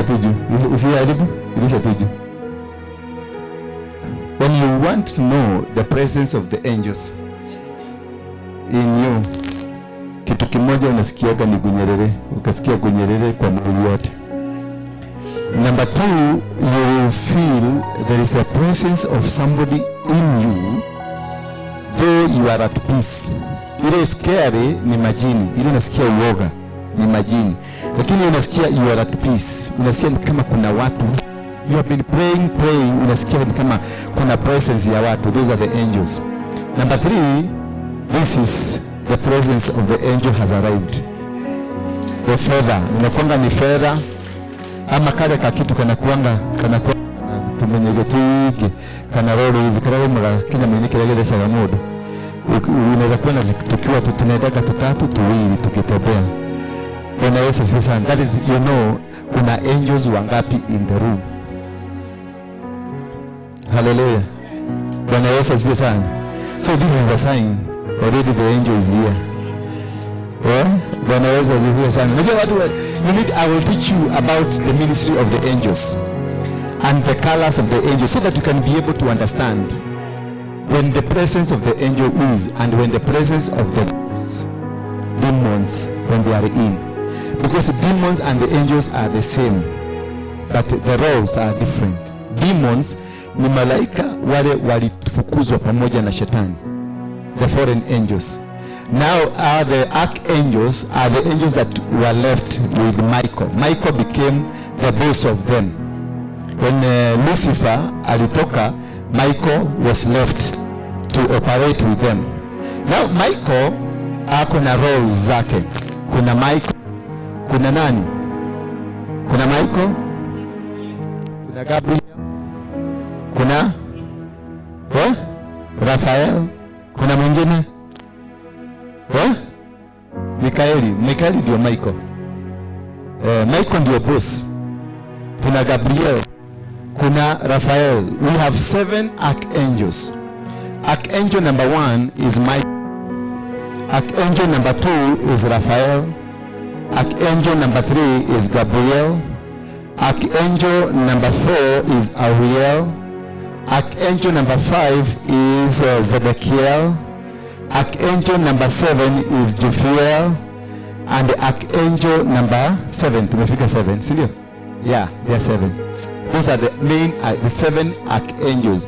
tuju. Usiharibu, ilisha tuju. When you want to know the presence of the angels in you, kitu kimoja unasikiaga ni gunyerere, ukasikia gunyerere kwa mwili yote. Number 2, you will feel there is a presence of somebody in you though you are at peace. Ile scary ni majini, ile unasikia uoga ni majini, lakini unasikia you are at peace. Unasikia kama kuna watu, you have been praying, unasikia kama kuna presence ya watu. Those are the angels. Number 3, this is the presence of the angel has arrived. The feather, unakwanga ni feather ama kale kakitu kana kuanga tumenyege tuige kana roro hivi kana rumura kinya mwenye kile sawa modo. Unaweza kuona tukiwa tunaendaga tutatu tuwili tukitembea. Bwana Yesu asifiwe sana. That is, you know, kuna angels wangapi in the room. Hallelujah. Bwana Yesu asifiwe sana. So this is a sign already the angel is here. Bwana Yesu asifiwe sana. Unajua watu, I will teach you about the ministry of the angels and the colors of the angels so that you can be able to understand when the presence of the angel is and when the presence of the demons when they are in. Because demons and the angels are the same, but the roles are different. Demons ni malaika wale walifukuzwa pamoja na shetani, the fallen angels. Now the archangels are the angels that were left with Michael. Michael became the boss of them. When Lucifer alitoka, Michael was left to operate with them. Now Michael ako na roles zake. Kuna Michael, kuna nani? Kuna Michael, kuna Gabriel, kuna Rafael, kuna mwingine Mikaeli ndio Michael. Michael ndio boss. Kuna Gabriel, kuna Rafael. We have 7 archangels. Archangel number 1 is Michael. Archangel number 2 is Rafael. Archangel number 3 is Gabriel. Archangel number 4 is Ariel. Archangel number 5 is Zedekiel. Archangel number 7 is Jophiel. And the archangel number 7, tumefika 7, si ndio? Yeah, they are 7. Those are the main, the 7 archangels.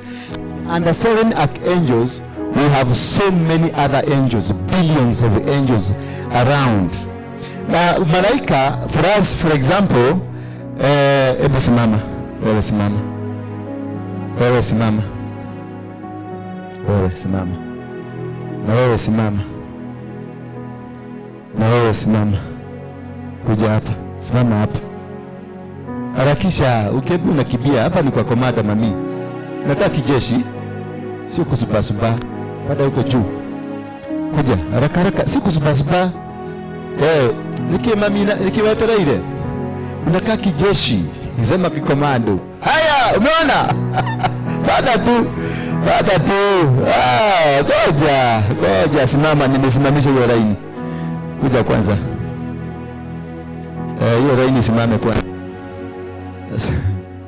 And the 7 archangels, we have so many other angels, billions of angels around. Now, malaika, for us, for example, hebu simama, wewe simama, wewe simama, wewe simama, na wewe simama, na wewe simama, kuja hapa, simama hapa. Harakisha, ukebu unakimbia, hapa ni kwa komanda mami. Nataka kijeshi, sio kusubasuba, pada huko juu. Kuja, haraka haraka, sio kusubasuba. Nikiwatera ile. Unakaa kijeshi, sema kikomando. Haya, umeona? Bada tu. Ngoja, simama, nimesimamisha hiyo laini. Kuja kwanza. Hiyo laini simame kwanza.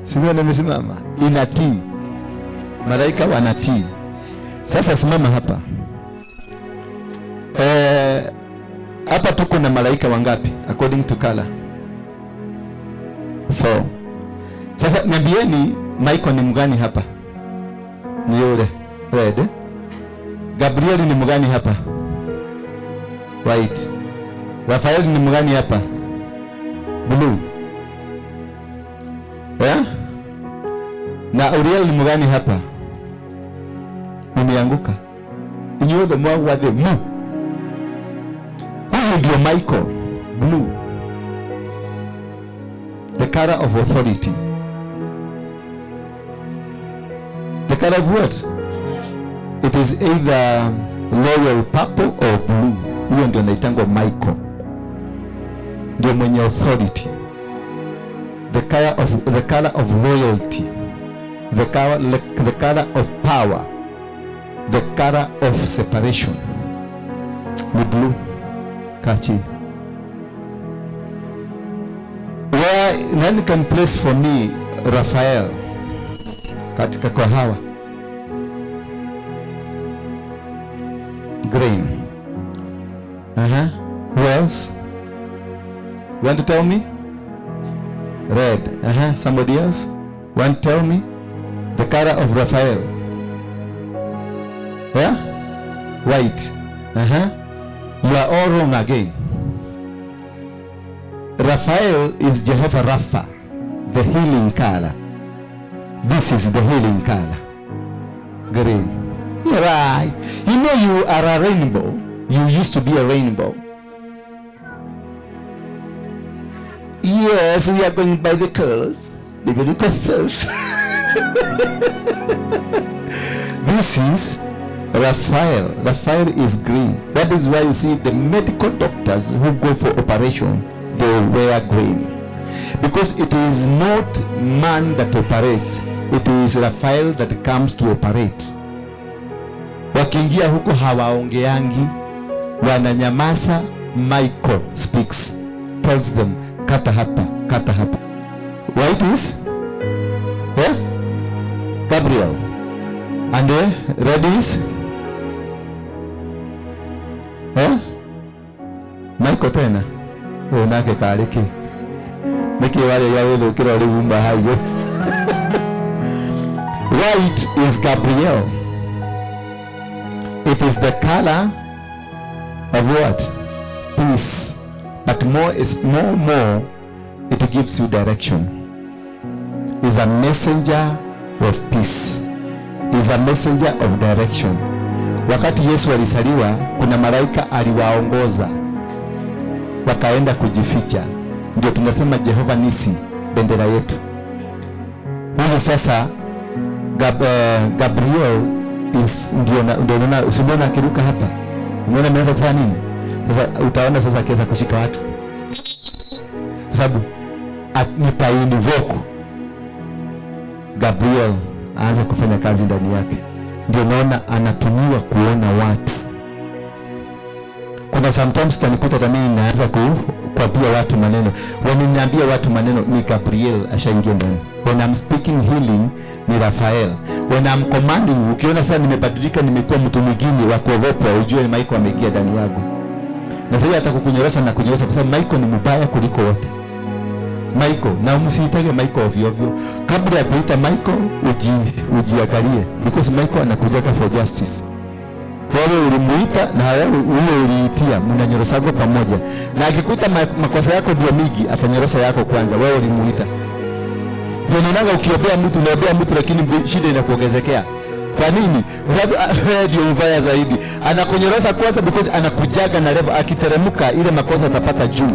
Simama, nimesimama. Inatii. Malaika wanatii. Sasa simama hapa. Hapa tuko na malaika wangapi according to color? 4. Sasa niambieni Michael ni mgani hapa? Ni yule red. Gabriel ni mgani hapa? White. Rafael ni mgani hapa? Blue. Na Uriel ni mgani hapa? Umeanguka. Inyo the more wa the mu. Huyu ndio Michael, blue. The color of authority. The color of what? It is either royal purple or blue. Huyo ndio anaitangwa Michael. Ndio mwenye authority. The color of royalty. The color of power. The color of separation. Ni blue. Kachi. Where nani can place for me Raphael katika kwa hawa? Green. Who else? You want to tell me? Red. Somebody else? Want to tell me the color of Raphael? Yeah? White. You are all wrong again. Raphael is Jehovah Rapha, the healing color. This is the healing color. Green. You're right. You know you are a rainbow. You used to be a rainbow. Yes, we are going by the colors. The biblical selves. This is Raphael. Raphael is green. That is why you see the medical doctors who go for operation, they wear green. Because it is not man that operates. It is Raphael that comes to operate. Wakiingia huko hawaongeangi, wananyamaza. Michael speaks, tells them, kata hapa, kata hapa. White is Gabriel, and red is Michael tena. Unake kaliki miki wale yawe ukira libumba hayo. White is Gabriel. It is the color of what? Peace. But more, it gives you direction. Is a messenger of peace. Is a messenger of direction. Wakati Yesu alisaliwa, kuna malaika aliwaongoza wakaenda kujificha. Ndio tunasema Jehova Nisi, bendera yetu. Huyu sasa Gabriel is ndio usiona akiruka hapa. Unaona ameanza kufanya nini? Sasa utaona sasa akiweza kushika watu. Kwa sababu nitainvoke Gabriel aanze kufanya kazi ndani yake. Ndio naona anatumiwa kuona watu. Kuna sometimes tanikuta hata mimi naanza kuambia watu maneno. Wameniambia watu maneno, ni Gabriel ashaingia ndani. When I'm speaking healing ni Raphael. When I'm commanding, ukiona sasa nimebadilika, nimekuwa mtu mwingine wa kuogopa, ujue Michael ameingia ndani yangu. Na sasa hata kukunyorosha na kunyorosha kwa sababu Michael ni mbaya kuliko wote. Michael, na msiitage Michael ovyo ovyo. Kabla ya kuita Michael, ujiangalie, because Michael anakuja for justice. Wewe ulimuita na wewe uliitia, mnanyorosago pamoja. Na akikuita makosa yako ndio mingi, atanyorosa yako kwanza, wewe ulimuita. Ndio ninaga ukiombea mtu lakini shida inakuongezekea. Kwa nini? Ndio mbaya zaidi. Anakunyorosa kwanza because anakujaga na level, akiteremka ile makosa atapata juu.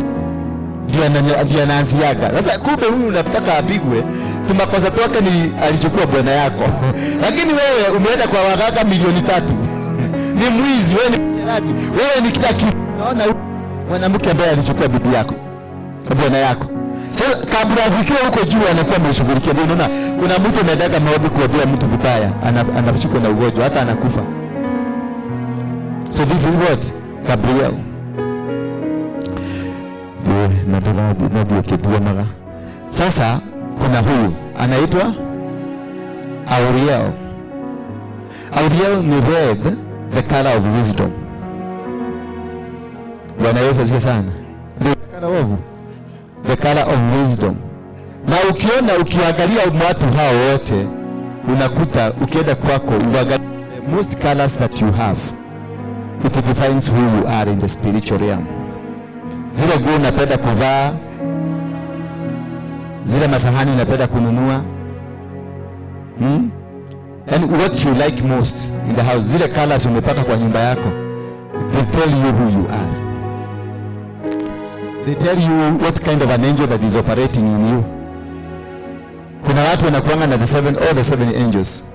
Ndio anaanziaga. Sasa kumbe huyu unataka apigwe, tumakosa toka ni alichukua bwana yako. Lakini wewe umeenda kwa waganga milioni 3. Ni mwizi, wewe ni mcherati, wewe ni kila kitu. Naona mwanamke ambaye alichukua bibi yako, bwana yako. So kabla afikie huko juu anakuwa ameshughulikia. Ndio unaona kuna mtu anaendaga maombi kuombea mtu vibaya, anashikwa na ugonjwa hata anakufa. So this is what Gabriel. Ndio kidia mara. Sasa kuna huyu anaitwa Auriel. Auriel ni red, the color of wisdom. Bwana Yesu asifiwe sana. The color of wisdom. Na ukiangalia watu hao wote, unakuta ukienda kwako uangalie most colors that you have, it defines who you are in the spiritual realm. Zile nguo unapenda kuvaa, zile masahani unapenda kununua, and what you like most in the house, zile colors umepaka kwa nyumba yako, they tell you who you are. They tell you what kind of an angel that is operating in you. Kuna watu wanakuanga na the seven angels.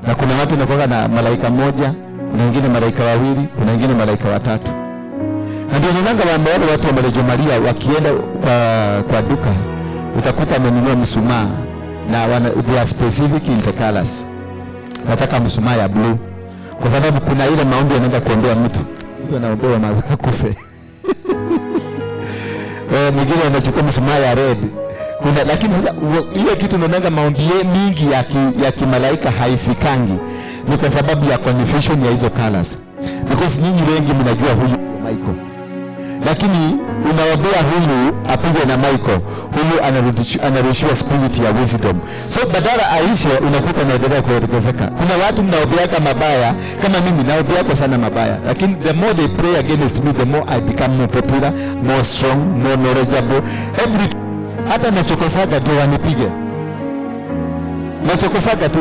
Na kuna watu wanakuanga na malaika moja, kuna wengine malaika wawili, kuna wengine malaika watatu. Ndio ninaanga wameona watu wa Malejo Maria wakienda kwa duka, utakuta amenunua msumaa na they are specific in the colors. Nataka msumaa ya blue. Kwa sababu kuna ile maombi anaenda kuombea mtu. Mtu anaombewa makufe. mwingine anachukua mshumaa ya red. Kuna lakini sasa ile kitu unaonanga maombi mingi ya kimalaika haifikangi, ni kwa sababu ya confusion ya hizo colors, because nyinyi wengi mnajua huyu Michael, lakini unaombea huyu apigwe na Michael, huyu anarudishiwa spirit ya wisdom. So badala aishe, unakuta naendelea kuongezeka. Kuna watu mnaombeaka mabaya, kama mimi naombeako sana mabaya, lakini the more they pray against me, the more I become more popular, more strong, more knowledgeable. Hata nachokosaga ndio wanipige.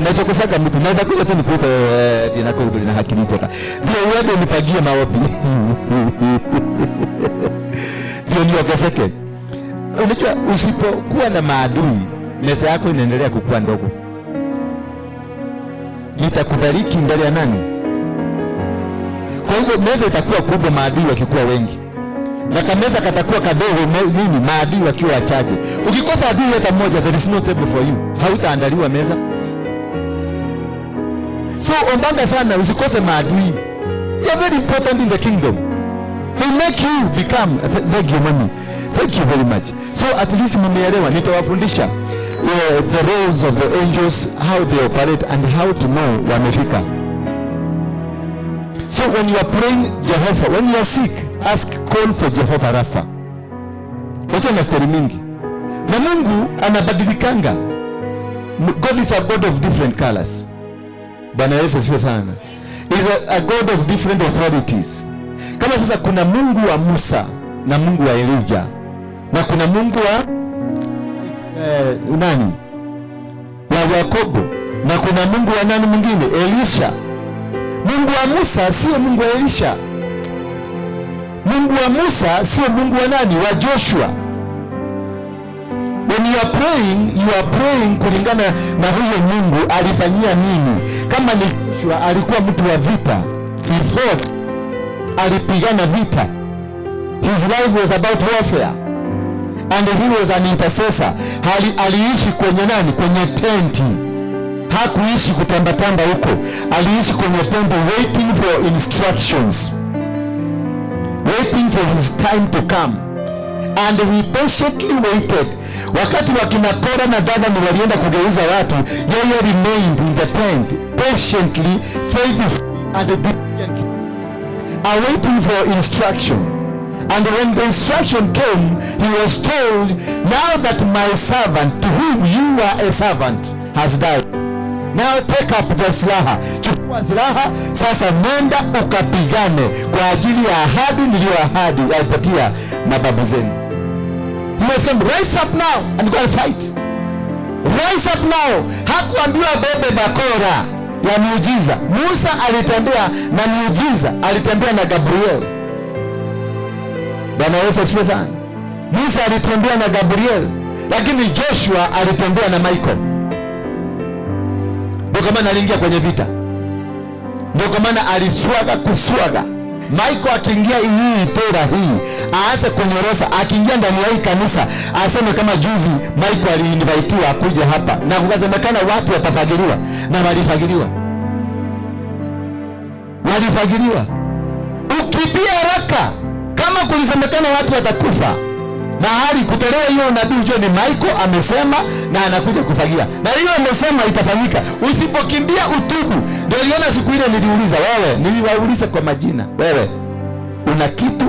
Nachokosaga mtu. Naweza kuja tu nikuta ninako na hakili cheka. Ndio uende unipagie maombi. Ndio niongezeke. Unajua usipokuwa na maadui, meza yako inaendelea kukua ndogo. Itakubariki ndani ya nani? Kwa hivyo meza itakuwa kubwa maadui wakikuwa wengi. Na kameza katakuwa kadogo nini maadui wakiwa wachache. Ukikosa adui hata mmoja, there is no table for you. Hautaandaliwa meza. So ombanga sana usikose maadui. You are very important in the kingdom. They make you become. Thank you mommy. Thank you very much. So at least mmeelewa, nitawafundisha the roles of the angels, how they operate and how to know wamefika. So when you are praying Jehovah, when you are sick, call for Jehovah Rapha. Wacha na story mingi. Na Mungu anabadilikanga. God is a God of different colors. Bwana Yesu asifiwe sana. Is a God of different authorities. Kama sasa kuna Mungu wa Musa na Mungu wa Elijah. Na kuna Mungu wa nani? Wa Yakobo. Na kuna Mungu wa nani mwingine? Elisha. Mungu wa Musa sio Mungu wa Elisha. Mungu wa Musa sio Mungu wa nani? Wa Joshua. When you are praying kulingana na huyo Mungu alifanyia nini. Kama ni Joshua alikuwa mtu wa vita, he fought, alipigana vita. His life was about warfare and he was an intercessor. Aliishi kwenye nani? Kwenye tenti. Hakuishi kutambatamba huko. Aliishi kwenye tenti waiting for instructions, waiting for his time to come, and he patiently waited. Wakati wakina Kora na Dathani walienda kugeuza watu, yeye remained in the tent patiently, faithfully and diligently, awaiting for instruction. And when the instruction came, he was told, now that my servant, to whom you are a servant, has died, now take up the silaha. Chukua silaha sasa, nenda ukapigane kwa ajili ya ahadi niliyoahadi alipatia mababu zenu. He was saying, rise up now and go and fight. Rise up now. Hakuambiwa bebe bakora ya miujiza. Musa alitembea na miujiza, alitembea na Gabriel. Bwana Yesu asifiwe sana. Musa alitembea na Gabriel, lakini Joshua alitembea na Michael. Ndio kwa maana aliingia kwenye vita. Ndio kwa maana aliswaga kuswaga. Michael akiingia hii tora hii, aanze kunyorosa, akiingia ndani ya hii kanisa, aseme kama juzi Michael aliinvitiwa kuja hapa na kukasemekana watu watafagiliwa, na walifagiliwa. Ukibia haraka kama kulisemekana watu watakufa, na hali kutolewa hiyo nabii ujue ni Michael amesema na anakuja kufagia. Na hiyo amesema itafanyika. Usipokimbia utubu. Ndio niona siku ile niliuliza niliwauliza kwa majina. Wewe una kitu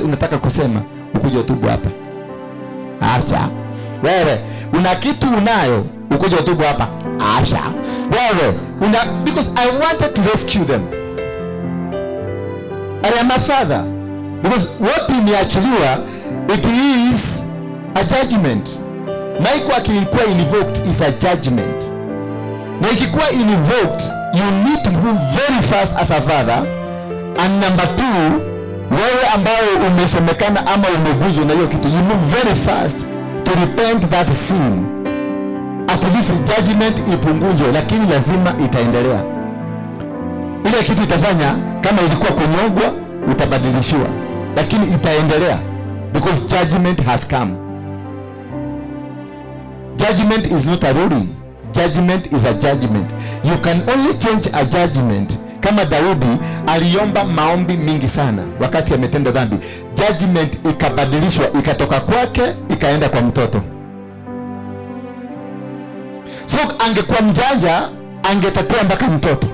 unataka kusema, ukuje utubu hapa. Asha. Wewe una kitu ukuje utubu hapa. Asha. Wewe because I wanted to rescue them. I am a father. Because what imeachiliwa, it is a judgment. Michael akikuwa invoked is a judgment. Na ikikuwa invoked, you need to move very fast as a father. And number 2, wewe ambaye umesemekana ama umeguzwa na hiyo kitu, you move very fast to repent that sin. At least judgment ipunguzwe, lakini lazima itaendelea. Ile kitu itafanya, kama ilikuwa kunyogwa, utabadilishiwa, lakini itaendelea. Because judgment has come. Judgment is not a ruling. Judgment is a judgment. You can only change a judgment kama Daudi aliomba maombi mingi sana wakati ametenda dhambi, judgment ikabadilishwa, ikatoka kwake ikaenda kwa mtoto. So angekuwa mjanja angetatea mpaka mtoto,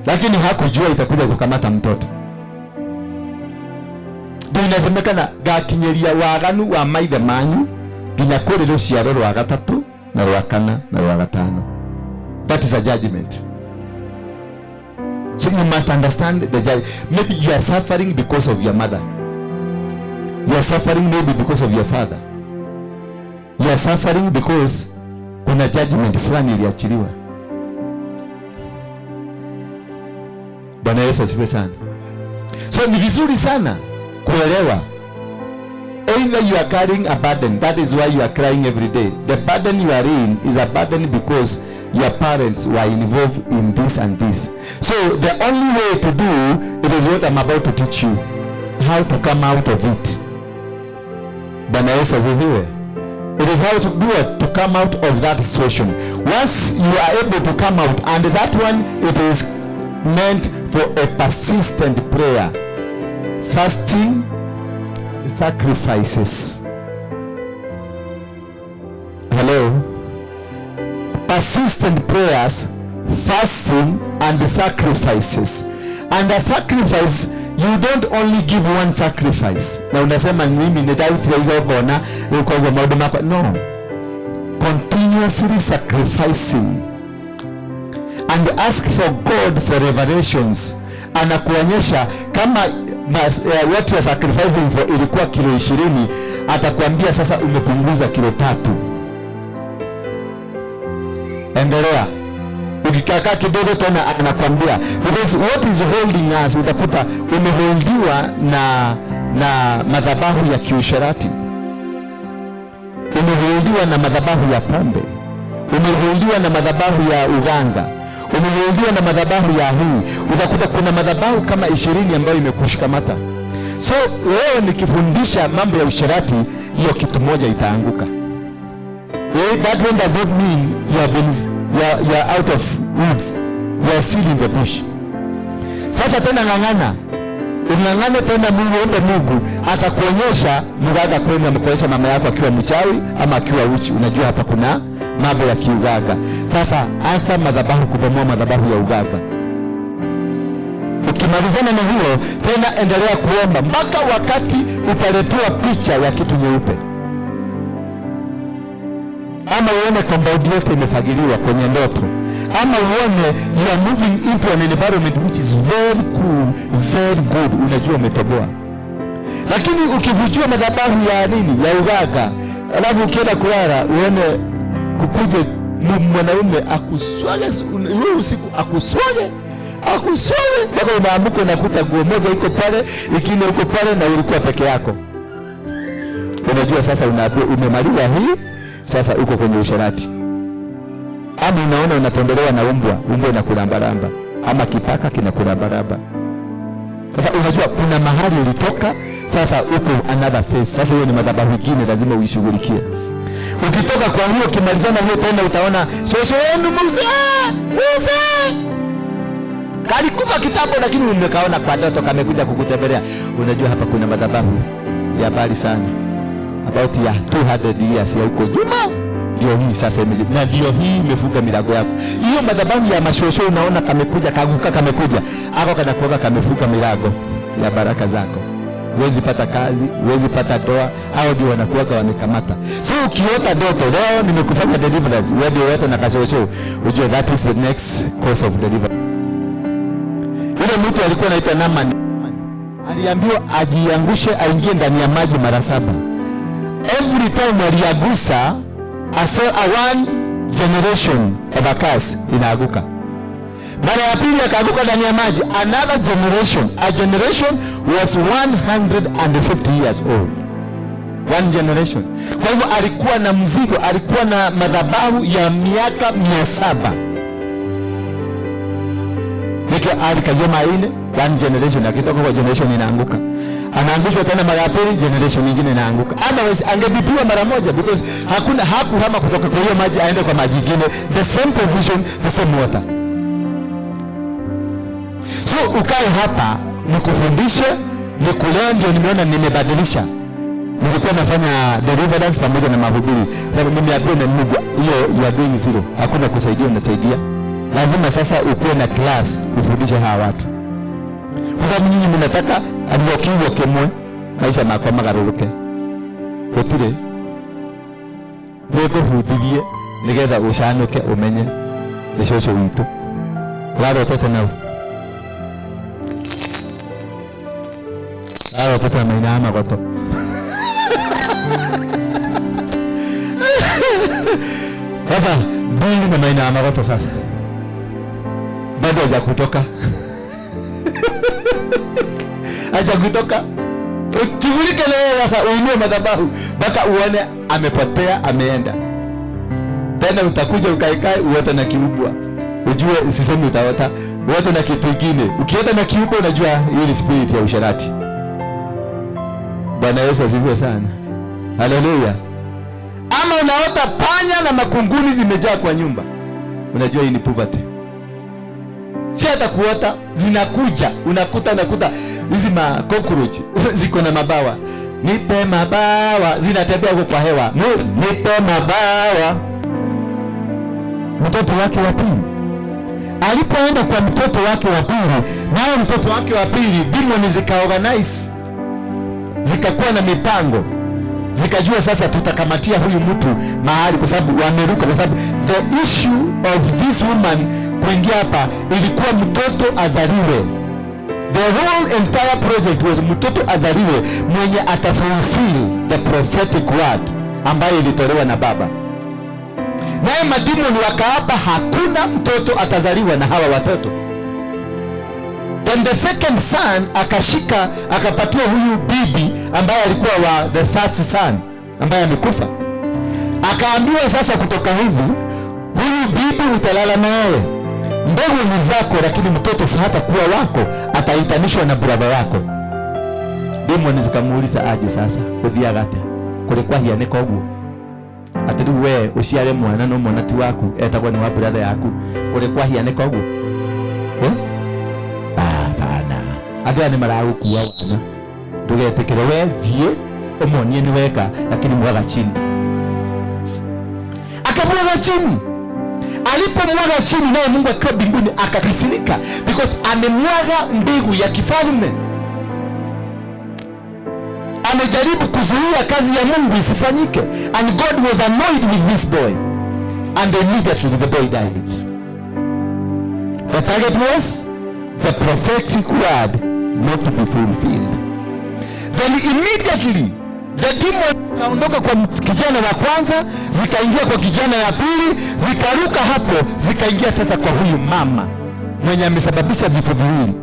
lakini hakujua itakuja kukamata mtoto. Ndio inasemekana gakinyeria waganu wa maithe manyu nginya kuri ruciaro rwa gatatu na rwa kana na rwa gatano. That is a judgment. So you must understand the judgment. Maybe you are suffering because of your mother. You are suffering maybe because of your father. You are suffering because kuna judgment fulani iliachiliwa. Bwana Yesu asifiwe sana. So ni vizuri sana kuelewa, either you are carrying a burden, that is why you are crying every day. The burden you are in is a burden because your parents were involved in this and this. So the only way to do it is what I'm about to teach you, how to come out of it. Bwana Yesu asifiwe. It is how to do it, to come out of that situation. Once you are able to come out, and that one, it is meant for a persistent prayer, fasting, sacrifices. Hello? Persistent prayers, fasting, and sacrifices. And a sacrifice, you don't only give one sacrifice. Na unasema mimi ni Daudi ya Bwana kwa mambo mako. No. Continuously sacrificing and ask for God for revelations. Anakuonyesha kama what you are sacrificing for ilikuwa kilo 20, atakwambia sasa umepunguza kilo 3. Endelea. Ukikaa kidogo tena anakwambia, because what is holding us, utakuta umeholdiwa na madhabahu ya kiusherati, umeholdiwa na madhabahu ya pombe, umeholdiwa na madhabahu ya uganga, umeholdiwa na madhabahu ya hii. Utakuta kuna madhabahu kama 20 ambayo imekushikamata. So leo nikifundisha mambo ya usherati, hiyo kitu moja itaanguka. That one does not mean you are out of woods. You are still in the bush. Sasa tena ungangane tena Mungu atakuonyesha mganga kwenda mkoesha mama yako akiwa mchawi ama akiwa uchi. Unajua hapa kuna mambo ya kiuganga. Sasa asa madhabahu, kubomoa madhabahu ya uganga. Ukimalizana na hiyo tena endelea kuomba mpaka wakati utaletewa picha ya kitu nyeupe, ama uone compound yote imefagiliwa kwenye ndoto, ama uone you are moving into an environment which is very cool, very good, unajua umetoboa. Lakini ukivujua madhabahu ya nini, ya uganga, alafu ukienda kulala uone kukuje mwanaume akuswage hiyo usiku, akuswage mpaka unaamuka unakuta nguo moja iko pale, ingine iko pale, na ulikuwa peke yako. Unajua sasa umemaliza hii, sasa uko kwenye usherati. Ama unaona unatembelewa na umbwa inakulambalamba, ama kipaka kinakulambalamba. Sasa unajua kuna mahali ulitoka, sasa uko another phase. Sasa hiyo ni madhabahu nyingine, lazima uishughulikie. Ukitoka kwa hiyo, kimalizana hiyo tena utaona shosho wenu mzee kalikufa kitambo, lakini umekaona kwa ndoto kamekuja kukutembelea. Unajua hapa kuna madhabahu ya bali sana, about ya 200 years ya huko Juma. Ndio hii sasa na ndio hii imefunga milango yako. Hiyo madhabahu ya mashosho unaona kamekuja kaguka, kamekuja ako kana kuoga, kamefunga milango ya baraka zako. Huwezi pata kazi, huwezi pata doa, hao ndio wanakuoga wamekamata. So ukiota ndoto leo nimekufanya deliverance, wewe ndio wote na kashosho, ujue that is the next course of deliverance. Yule mtu alikuwa anaitwa Naaman, aliambiwa ajiangushe, aingie ndani ya maji mara 7. Every time aliagusa, one generation of a curse inaaguka. Mara ya pili akaanguka ndani ya maji, another generation. A generation was 150 years old. One generation. Kwa hivyo alikuwa na mzigo, alikuwa na madhabahu ya miaka 700. Alikajema ile one generation, akitoka kwa generation inaanguka. Anaangushwa tena mara ya pili, generation nyingine inaanguka. Otherwise angebipiwa mara moja, because hakuhama kutoka kwa hiyo maji aende kwa maji nyingine, the same position, the same water. So ukae hapa nikufundishe, nikulea, ndio nimeona nimebadilisha. Nilikuwa nafanya deliverance pamoja na mahubiri. Nimeambiwa na Mungu hiyo you are doing zero. Hakuna kusaidia, unasaidia. Lazima sasa ukuwe na class ufundishe hawa watu. Kwa sababu nyinyi mnataka aliokiwa kemwe maisha makwa magaruruke. Gutire. Niko hudithie nigetha ucanuke umenye icocũ witũ. Ũrarotete nau. Ũrarotete maina magoto. Sasa bili na maina magoto sasa. Bado hajakutoka. Hajakutoka. Uchivulike leo sasa uinue madhabahu mpaka uone amepotea, ameenda. Tena utakuja ukaikae uote na kiubwa. Ujue sisemi utaota, uote na kitu kingine. Ukiota na kiubwa unajua hii ni spirit ya usharati. Bwana Yesu asifiwe sana. Haleluya. Ama unaota panya na makunguni zimejaa kwa nyumba. Unajua hii ni poverty. Si hata kuota, zinakuja, unakuta hizi cockroach ziko na mabawa. Nipe mabawa, zinatembea huko kwa hewa. Nipe mabawa. Mtoto wake wa pili alipoenda kwa mtoto wake wa pili, naye mtoto wake wa pili demoni zikaorganize, zikakuwa na mipango, zikajua sasa tutakamatia huyu mtu mahali, kwa sababu wameruka. Kwa sababu the issue of this woman kuingia hapa ilikuwa mtoto azaliwe. The whole entire project was mtoto azaliwe mwenye atafulfill the prophetic word ambayo ilitolewa na baba. Naye madimoni wakaapa hakuna mtoto atazaliwa na hawa watoto. Then the second son akashika akapatia huyu bibi ambaye alikuwa wa the first son ambaye amekufa. Akaambiwa sasa kutoka hivi, huyu bibi utalala naye. Mbegu ni zako, lakini mtoto si hata kuwa wako, ataitanishwa na brother yako. Demoni zikamuuliza aje sasa kuthiagate kulikuwa hiane koguo. Ati we uciare mwana no mwana ti waku etagwo ni wa brother yaku kulikuwa hiane koguo. Bana andũ nĩ maragũkua wana, ndũgetikĩre we thiĩ ũmonie nĩ weka, lakini mwaga chini. Akamwaga chini. Alipomwaga chini, naye Mungu akiwa mbinguni akakasirika, because amemwaga mbegu ya kifalme. Amejaribu kuzuia kazi ya Mungu isifanyike, and God was annoyed with this boy, and immediately the boy died. The target was the prophetic word not to be fulfilled. Then immediately the demon kaondoka kwa kijana wa kwanza, zikaingia kwa kijana ya pili, zikaruka hapo, zikaingia sasa kwa huyu mama mwenye amesababisha vifo viwili.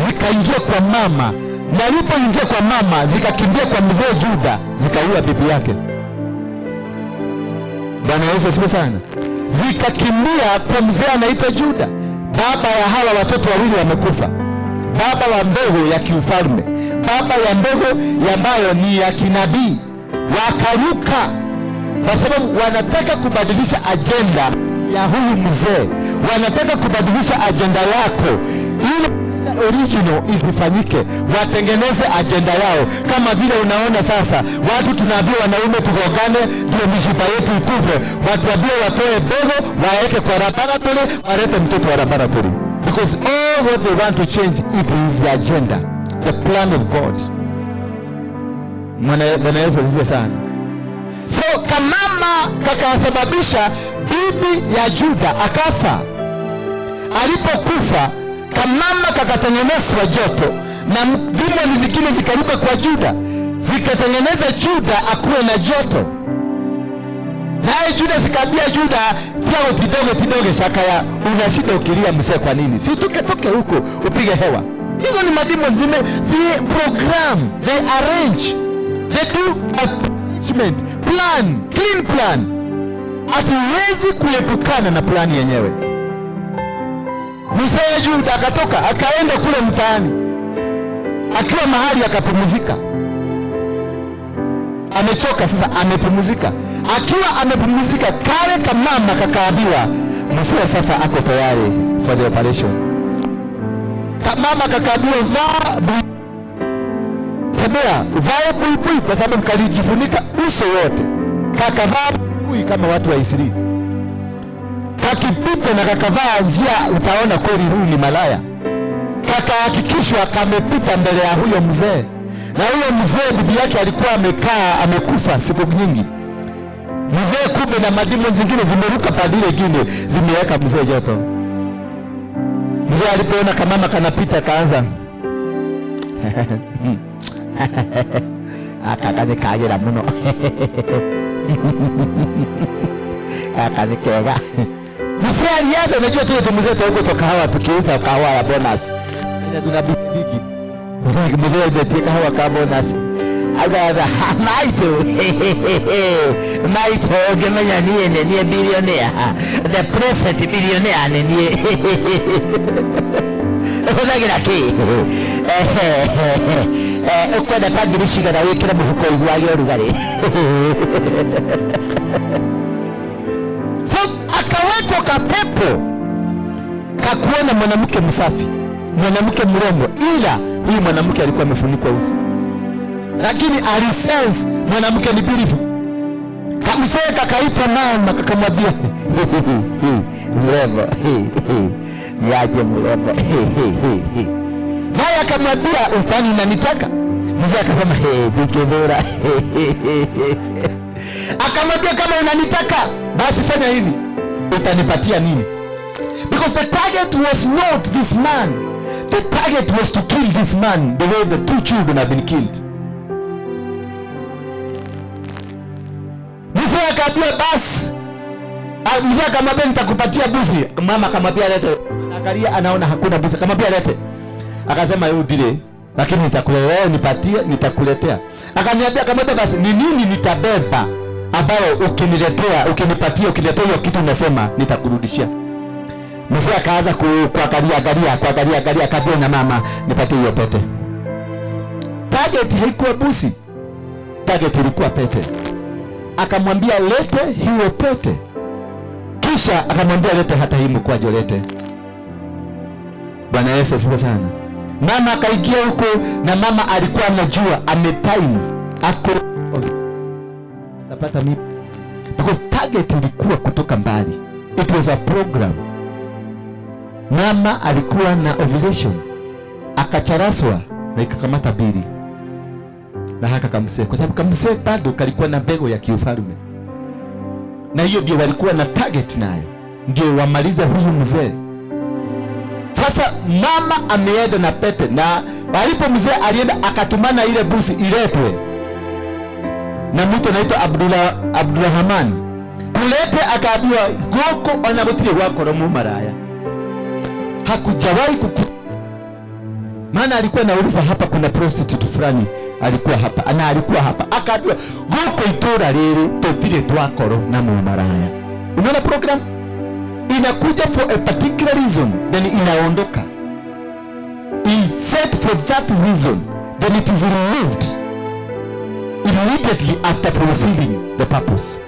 Zikaingia kwa mama, na alipoingia kwa mama zikakimbia kwa mzee Juda, zikaua bibi yake. Bwana Yesu asifiwe sana. Zikakimbia kwa mzee anaitwa Juda, baba ya hawa watoto wawili wamekufa, baba wa mbegu ya kiufalme, baba ya mbegu ambayo ni ya kinabii. Wakaruka kwa sababu wanataka kubadilisha agenda ya huyu mzee, wanataka kubadilisha agenda yako ili original isifanyike, watengeneze agenda yao. Kama vile unaona sasa watu tunaambiwa wanaume tugongane ndio mishipa yetu ikufe, watu waambiwa watoe bego waeke kwa laboratory, walete mtoto wa laboratory, because all what they want to change it is the agenda, the plan of God. Bwana Yesu asifiwe sana. So kamama kakasababisha bibi ya Juda akafa. Alipokufa kamama kakatengenezwa joto, na demoni zingine zikaruka kwa Juda, zikatengeneza Juda akuwe na joto. Naye Juda zikaambia Juda, pia kidogo shakaya, unashida ukilia mzee kwa nini? Si toke huko upige hewa. Hizo ni mademoni they program, they arrange, they do arrangement, plan, clean plan. Hatuwezi kuepukana na plani yenyewe. Mzee Juda akatoka akaenda kule mtaani, akiwa mahali akapumzika. Amechoka sasa, amepumzika. Akiwa amepumzika, kale kamama kakaambiwa mzee sasa ako tayari for the operation. Mama kakaambiwa vaa buibui kwa sababu mkalijifunika uso wote. Kakavaa buibui kama watu wa Israeli. Kakipita na kakavaa njia, utaona kweli huyu ni malaya. Kakahakikishwa kamepita mbele ya huyo mzee. Na huyo mzee bibi yake alikuwa amekaa amekufa siku nyingi. Mzee kumbe na madimu zingine zimeruka padile gine zimeweka mzee joto. Mzee alipoona kamama kanapita kaanza akakane kagira muno akanikega. Mzee alianza, unajua tu mzee tu huko toka hawa tukiuza kahawa ya bonus. Ina tunabiki. Mzee ndio kahawa ka bonus. Aga maito maito gemenya nie billionaire, the present billionaire nie unagira ki ukwenda tangirishiga na wikira muhuko igwage urugari. So akawekwa kapepo kakuona mwanamke msafi, mwanamke mrembo, ila huyu mwanamke alikuwa amefunikwa uso, lakini alisense mwanamke ni beautiful. Kamsee kakaita mama kakamwambia mrembo, yaje mrembo. Naye akamwambia upani unanitaka? Mzee akasema dikebora. Akamwambia kama unanitaka basi fanya hivi, utanipatia nini? Because the target was not this man. The target was to kill this man the way the two children have been killed. Mzee akaambia basi. Mzee akamwambia nitakupatia buzi. Mama akamwambia lete. Angalia anaona hakuna buzi. Akamwambia lete. Akasema yeye dile, lakini nitakuletea, nipatie, nitakuletea. Akamwambia basi ni nini nitabeba ambayo ukiniletea, ukinipatia, ukiniletea hiyo kitu unasema nitakurudishia. Mzee akaanza kuangalia kabla na mama nipatie hiyo pete. Target ilikuwa busi. Target ilikuwa pete. Akamwambia lete hiyo pete. Kisha akamwambia lete hata hii mkwaju lete. Bwana Yesu asifiwe sana. Mama akaingia huko na mama alikuwa anajua ametime ako atapata mimi. Because target ilikuwa kutoka mbali. It was a program. Mama alikuwa na ovulation. Akacharaswa na ikakamata bili. Na haka kamsee, kwa sababu kamsee bado kalikuwa na bego ya kiufarume. Na hiyo ndio walikuwa na target nayo. Ndio wamaliza huyu mzee. Sasa mama ameenda na pete, na walipo mzee alienda akatumana ile busi iletwe na mtu anaitwa Abdulrahman. Kulete akaambiwa goko onabutire wako romu maraya. Hakujawahi maana alikuwa anauliza hapa kuna prostitute fulani alikuwa hapa, ana alikuwa hapa. Akaambiwa goko itora rere totire twakoro na mu maraya. Unaona program inakuja for a particular reason, then inaondoka. Is set for that reason, then it is removed immediately after fulfilling the purpose.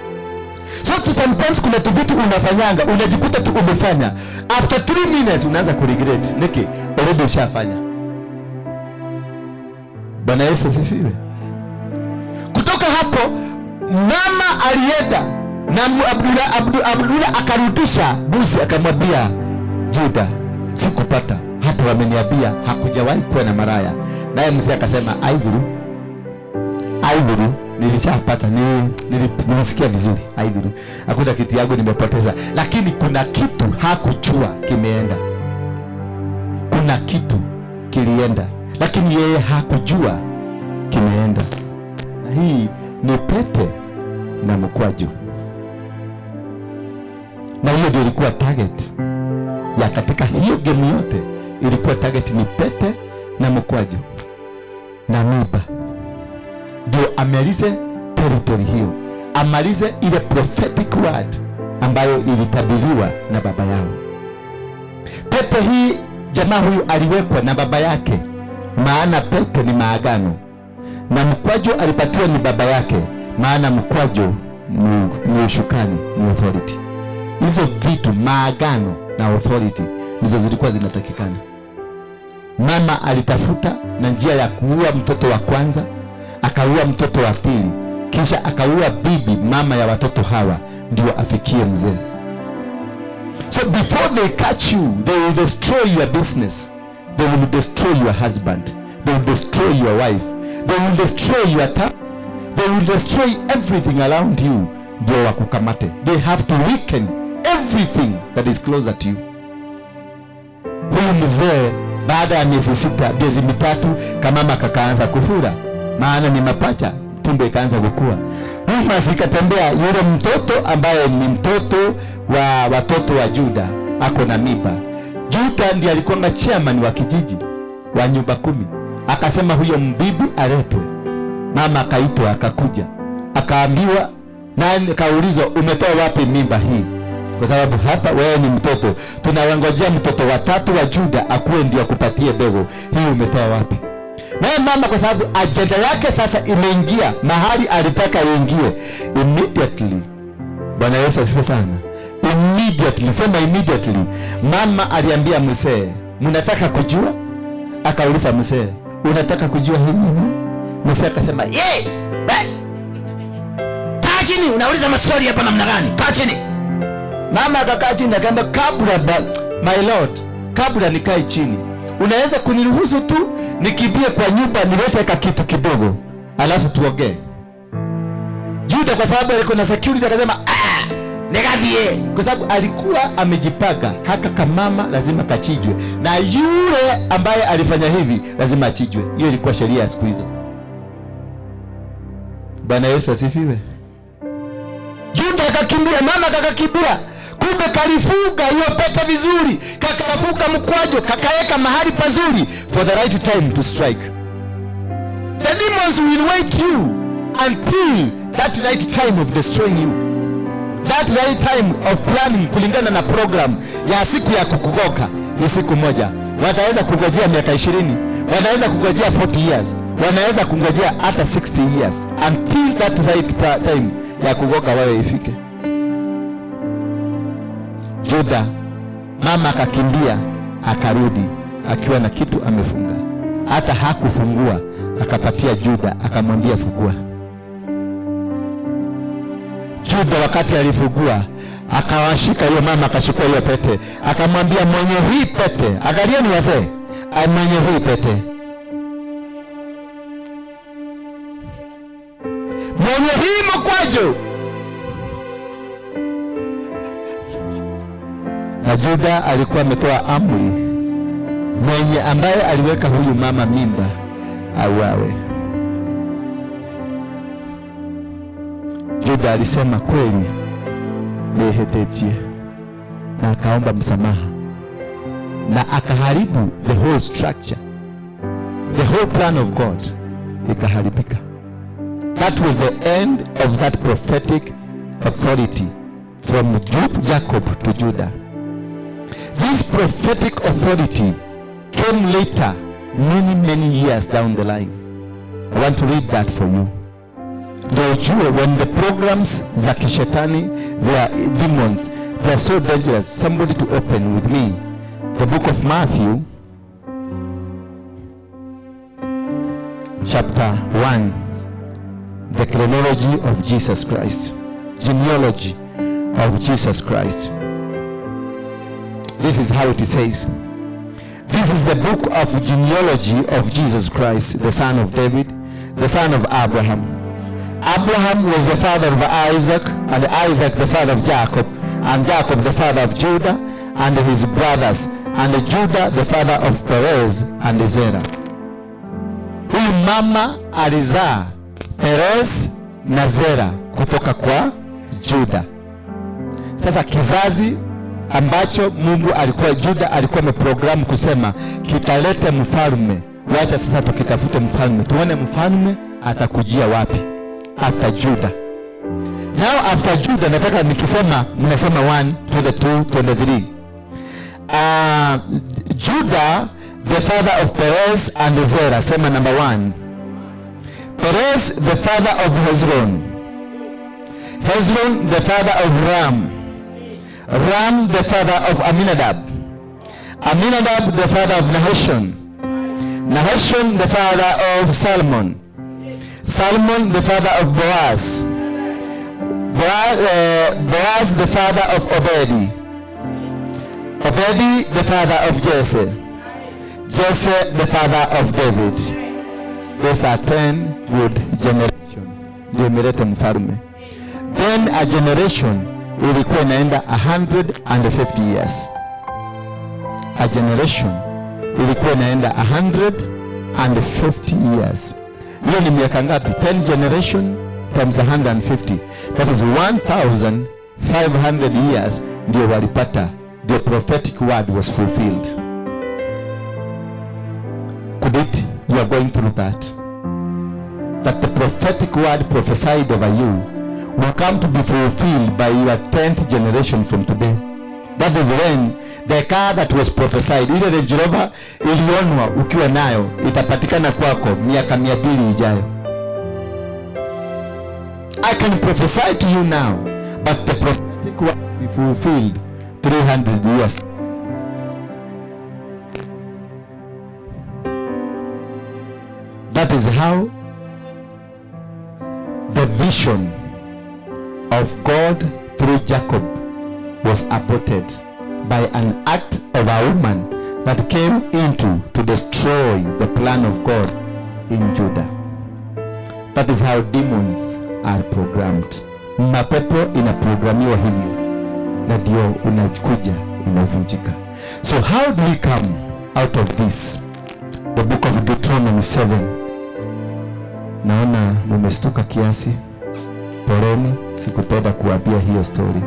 So sometimes kuna vitu unafanyanga unajikuta tu umefanya, after 3 minutes unaanza kuregret niki already ushafanya. Bwana Yesu asifiwe. Kutoka hapo mama alienda na Abdullah akarudisha busi, akamwambia Juda sikupata, hata wameniambia hakujawahi kuwa na maraya. Naye mzee akasema aidhuru nilishapata, nilisikia vizuri, aidhuru hakuna kitu yangu nimepoteza. Lakini kuna kitu hakujua kimeenda, kuna kitu kilienda, lakini yeye hakujua kimeenda. Na hii ni pete na mkwaju. Na hiyo ndio ilikuwa target ya katika hiyo game yote. Ilikuwa target ni pete na mkwaju na miba. Ndio amalize territory hiyo, amalize ile prophetic word ambayo ilitabiriwa na baba yao. Pete hii jamaa huyu aliwekwa na baba yake, maana pete ni maagano, na mkwaju alipatiwa ni baba yake, maana mkwaju ni ushukani, ni authority. Hizo vitu maagano na authority ndizo zilikuwa zinatakikana. Mama alitafuta na njia ya kuua mtoto wa kwanza, akaua mtoto wa pili, kisha akaua bibi mama ya watoto hawa, ndio afikie mzee. So before they catch you, they will destroy your business, they will destroy your husband, they will destroy your wife, they will destroy your town, they will destroy everything around you, ndio wakukamate. They have to weaken everything that is closer to you. Huyu mzee baada ya miezi 6, miezi 3, kamama kakaanza kufura, maana ni mapacha, tumbo ikaanza kukua. Basi ikatembea yule mtoto ambaye ni mtoto wa watoto wa Juda, ako na mimba. Juda ndiye alikuwa chairman wa kijiji wa nyumba 10. Akasema huyo mbibi aletwe. Mama akaitwa, akakuja, akaambiwa, na kaulizwa, umetoa wapi mimba hii? Kwa sababu hapa wewe ni mtoto, tunawangojea mtoto wa 3 wa Juda akuwe ndio akupatie dogo. Hii umetoa wapi? Na mama kwa sababu ajenda yake sasa imeingia mahali alitaka iingie. Immediately, Bwana Yesu asifiwe sana. Immediately, sema immediately. Mama aliambia mzee, mnataka kujua? Akauliza mzee, unataka kujua hii nini? Mzee akasema, kaa chini, unauliza maswali hapa namna gani? Kaa chini. Mama akakaa chini akaamba, my lord, kabla nikae chini, unaweza kuniruhusu tu nikimbie kwa nyumba nilete kitu kidogo alafu tuongee? Juda kwa sababu alikuwa na security akasema, negatie, kwa sababu alikuwa amejipanga haka kamama lazima kachijwe, na yule ambaye alifanya hivi lazima achijwe. Hiyo ilikuwa sheria ya siku hizo. Bwana Yesu asifiwe. Juda akakimbia, mama akakimbia. Kumbe kalifunga hiyo pete vizuri, kakarafuka mkwajo, kakaweka mahali pazuri for the right time to strike. The demons will wait you until that right time of destroying you, that right time of planning, kulingana na program ya siku ya kukugoka ni siku moja. Wataweza kungojea miaka 20, wanaweza kungojea 40 years, wanaweza kungojea hata 60 years until that right time ya kugoka wewe ifike. Juda, mama akakimbia, akarudi akiwa na kitu amefunga. Hata hakufungua, akapatia Juda, akamwambia fungua. Juda wakati alifungua, akawashika hiyo mama, akachukua hiyo pete, akamwambia mwenye hii pete, angalieni wazee, mwenye hii pete, mwenye hii mkwajo. Na Juda alikuwa ametoa amri, mwenye ambaye aliweka huyu mama mimba auawe. Juda alisema kweli nihetetie, na akaomba msamaha, na akaharibu the whole structure, the whole plan of God ikaharibika. That was the end of that prophetic authority from Jacob to Judah. This prophetic authority came later, many years down the line. I want to read that for you. When the programs za kishetani, they are demons, they are so dangerous. Somebody to open with me the book of Matthew chapter 1, the chronology of Jesus Christ, genealogy of Jesus Christ. This is how it says. This is the book of genealogy of Jesus Christ, the son of David, the son of Abraham. Abraham was the father of Isaac, and Isaac the father of Jacob, and Jacob the father of Judah and his brothers, and Judah the father of Perez and Zerah. Huyu mama alizaa Perez na Zerah kutoka kwa Judah. Sasa kizazi ambacho Mungu alikuwa, Juda alikuwa ameprogramu kusema kitalete mfalme. Wacha sasa tukitafute mfalme, tuone mfalme atakujia wapi after Juda. Now after Juda, nataka nikisema mnasema 1 to the 2 to the 3. Judah the father of Perez and Zerah. Sema number 1. Perez the father of Hezron. Hezron the father of Ram. Ram the father of Aminadab. Aminadab the father of Nahshon. Nahashon, the father of Salmon. Salmon, the father of Boaz. Boaz, the father of Obedi. Obedi, the father of Jesse. Jesse, the father of David. Those are 10 good generations. Ndio mfalme. Then a generation ilikuwa inaenda 150 years. A generation ilikuwa inaenda 150 years. Hiyo ni miaka ngapi? 10 generation times 150. That is 1500 years ndio walipata. The prophetic word was fulfilled. Could it? You are going through that. That the prophetic word prophesied over you will come to be fulfilled by your 10th generation from today. That is when the car that was prophesied, ile Range Rover ilionwa ukiwa nayo, itapatikana kwako miaka 200 ijayo. I can prophesy to you now, but the prophetic word will be fulfilled 300 years. That is how the vision of God through Jacob was aborted by an act of a woman that came into to destroy the plan of God in Judah. That is how demons are programmed. Mapepo inaprogramiwa hivyo na ndio unakuja inavunjika. So how do we come out of this? The book of Deuteronomy 7. Naona mumestuka kiasi. Poleni, sikupenda kuambia hiyo story.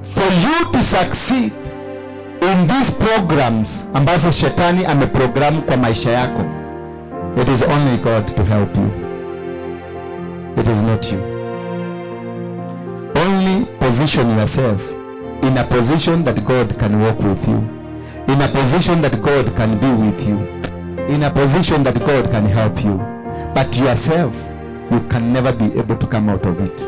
For you to succeed in these programs ambazo shetani ameprogramu kwa maisha yako, it is only God to help you. It is not you. Only position yourself in a position that God can walk with you, in a position that God can be with you, in a position that God can help you. But yourself, you can never be able to come out of it.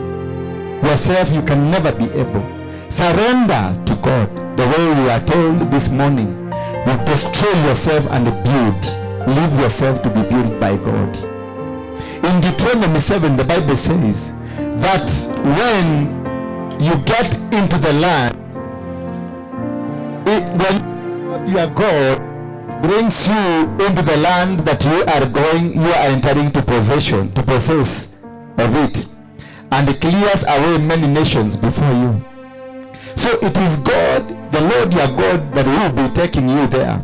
Yourself, you can never be able. Surrender to God the way we are told this morning. You destroy yourself and build. Leave yourself to be built by God. In Deuteronomy 7, the Bible says that when you get into the land, when your God brings you into the land that you are entering to possess of it, and clears away many nations before you. So it is God, the Lord your God, that will be taking you there.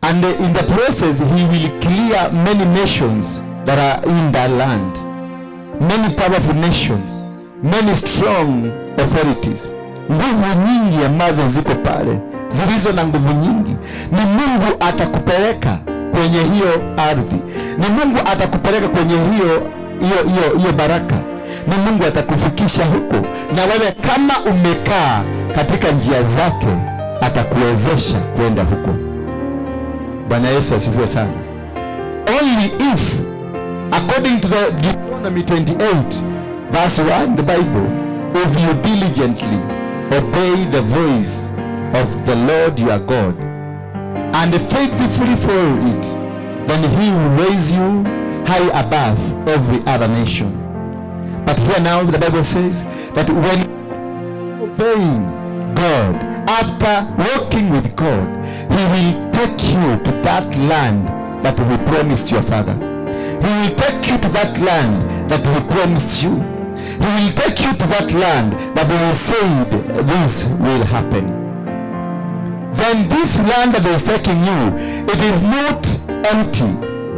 And in the process, he will clear many nations that are in that land. Many powerful nations, many strong authorities. Nguvu nyingi ambazo ziko pale, zilizo na nguvu nyingi. Ni Mungu atakupeleka kwenye hiyo ardhi. Ni Mungu atakupeleka kwenye hiyo baraka. Ni Mungu atakufikisha huko. Na wewe kama umekaa katika njia zake, atakuwezesha kwenda huko. Bwana Yesu asifiwe sana. Only if, according to the Deuteronomy 28 verse 1, the Bible, if you diligently obey the voice of the Lord your God and faithfully follow it, then he will raise you high above every other nation. But here now the Bible says that when obeying God, after walking with God, he will take you to that land that he promised your father. He will take you to that land that he promised you. He will take you to that land that he said this will happen. Then this land that is taking you, it is not empty.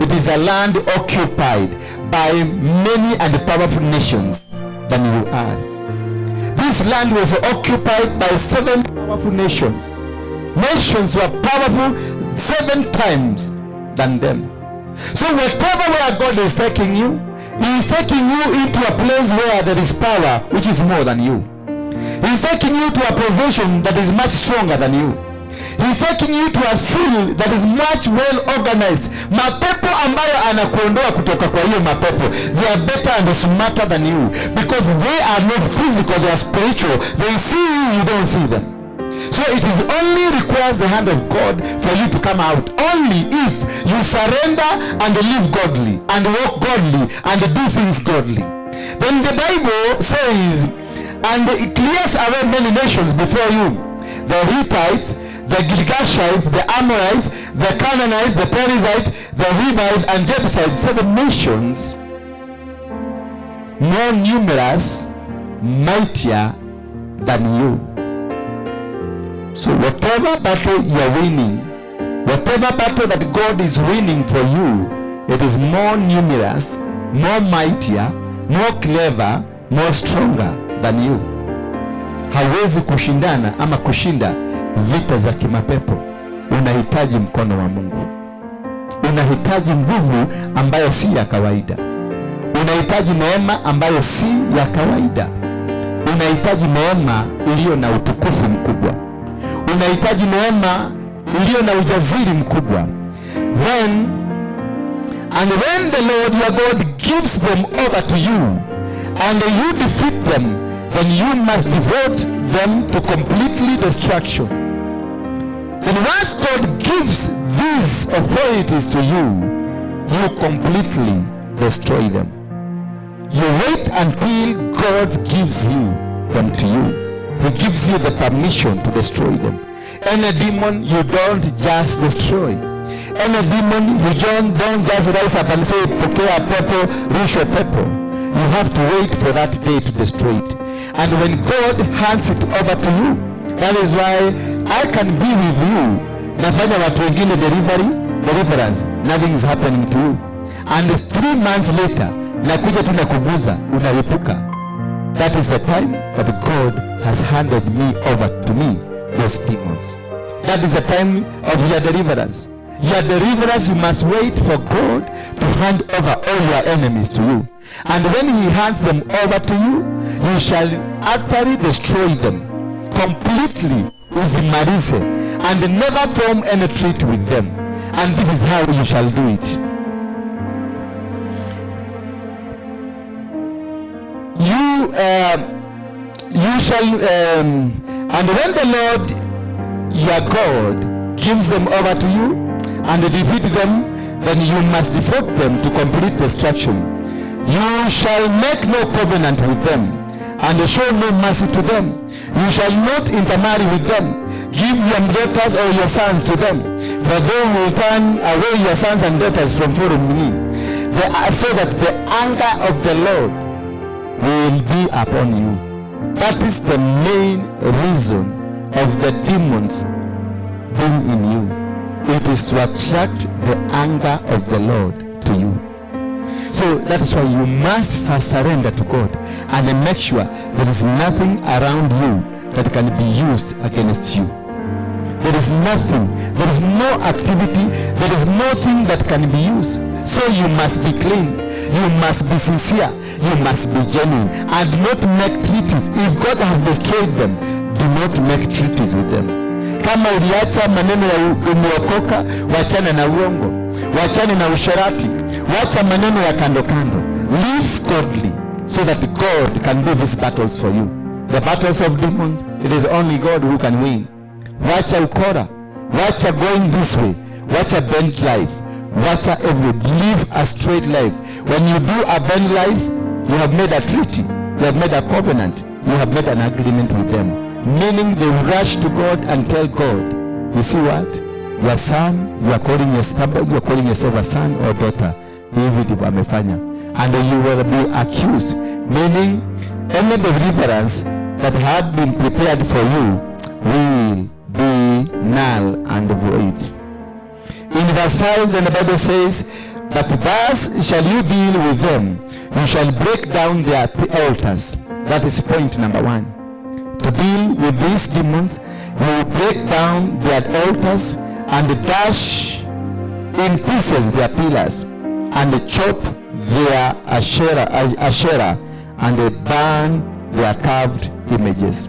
It is a land occupied by many and powerful nations than you are. This land was occupied by 7 powerful nations. Nations were powerful 7 times than them. So wherever God is taking you, he is taking you into a place where there is power which is more than you. He is taking you to a position that is much stronger than you. He is taking you to a field that is much well organized. Mapepo ambayo anakuondoa kutoka kwa hiyo mapepo, they are better and smarter than you, because they are not physical, they are spiritual. They see you, you don't see them. So it is only requires the hand of God for you to come out. Only if you surrender and live godly and walk godly and do things godly. Then the Bible says, and it clears away many nations before you. The Hittites, the Girgashites, the Amorites, the Canaanites, the Perizzites, the Hivites, and Jebusites. 7 nations, more numerous, mightier than you. So whatever battle you are winning, whatever battle that God is winning for you, it is more numerous, more mightier, more clever, more stronger than you. Hawezi kushindana ama kushinda vita za kimapepo. Unahitaji mkono wa Mungu. Unahitaji nguvu ambayo si ya kawaida. Unahitaji neema ambayo si ya kawaida. Unahitaji neema iliyo na utukufu mkubwa. Unahitaji neema iliyo na ujasiri mkubwa. When the Lord your God gives them over to you and you defeat them, then you must devote them to completely destruction. Then once God gives these authorities to you, you completely destroy them. You wait until God gives them to you. He gives you the permission to destroy them. Any demon you don't just destroy. Any demon you don't just rise up and say, pokea pepo, rushwa pepo. You have to wait for that day to destroy it. And when God hands it over to you, that is why I can be with you. Nafanya watu wengine deliverance, nothing is happening to you. And 3 months later, nakuja tu nakuguza, unalipuka. That is the time that God has handed me over to me, those demons. That is the time of your deliverance. Your deliverance, you must wait for God to hand over all your enemies to you. And when He hands them over to you, you shall utterly destroy them completely, uzimalize, and never form any treaty with them. And this is how you shall do it. You shall, and when the Lord your God gives them over to you and defeat them, then you must devote them to complete destruction. You shall make no covenant with them and show no mercy to them. You shall not intermarry with them. Give your daughters or your sons to them, for they will turn away your sons and daughters from following me, so that the anger of the Lord will be upon you. That is the main reason of the demons being in you. It is to attract the anger of the Lord to you. So that is why you must first surrender to God and then make sure there is nothing around you that can be used against you. There is nothing, there is no activity, there is nothing that can be used. So you must be clean, you must be sincere, you must be genuine, and not make treaties. If God has destroyed them, do not make treaties with them. Kama uliacha maneno ya umeokoka, wachane na uongo, wachane na usherati, wacha maneno ya kando kando. Live godly so that God can do these battles for you. The battles of demons, it is only God who can win. Wacha ukora, wacha going this way, wacha bent life, wacha every, live a straight life. When you do a bent life, you have made a treaty, you have made a covenant, you have made an agreement with them. Meaning they rush to God and tell God, you see what? Your son, you are calling yourself a son or daughter. David amefanya. And you will be accused. Meaning any deliverance that had been prepared for you will be null and void. In verse 5, then the Bible says, but thus shall you deal with them. You shall break down their altars. That is point number 1. To deal with these demons, you will break down their altars and dash in pieces their pillars and chop their Asherah and burn their carved images.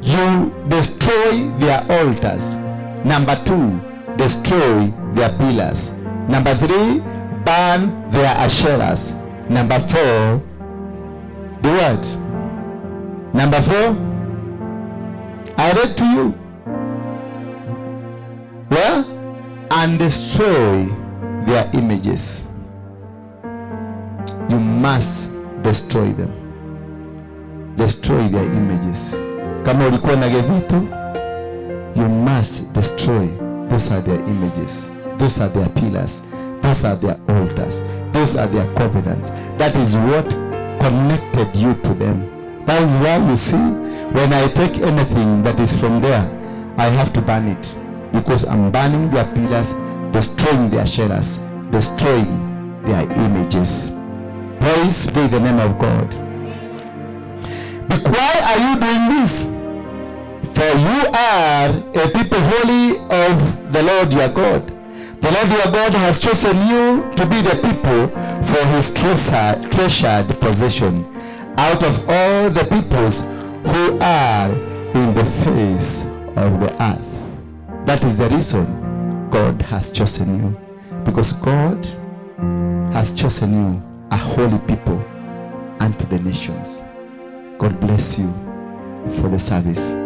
You destroy their altars. Number 2, destroy their pillars. Number 3, burn their Asherahs. Number 4, do what? Number 4, I read to you. Well, and destroy their images. You must destroy them. Destroy their images. Kama ulikuwa na vitu, you must destroy. Those are their images. Those are their pillars. Those are their altars. Those are their covenants. That is what connected you to them. That is why you see, when I take anything that is from there, I have to burn it. Because I'm burning their pillars, destroying their shelters, destroying their images. Praise be the name of God. But why are you doing this? For you are a people holy of the Lord your God. The Lord your God has chosen you to be the people for his treasured possession out of all the peoples who are in the face of the earth. That is the reason God has chosen you. Because God has chosen you a holy people unto the nations. God bless you for the service.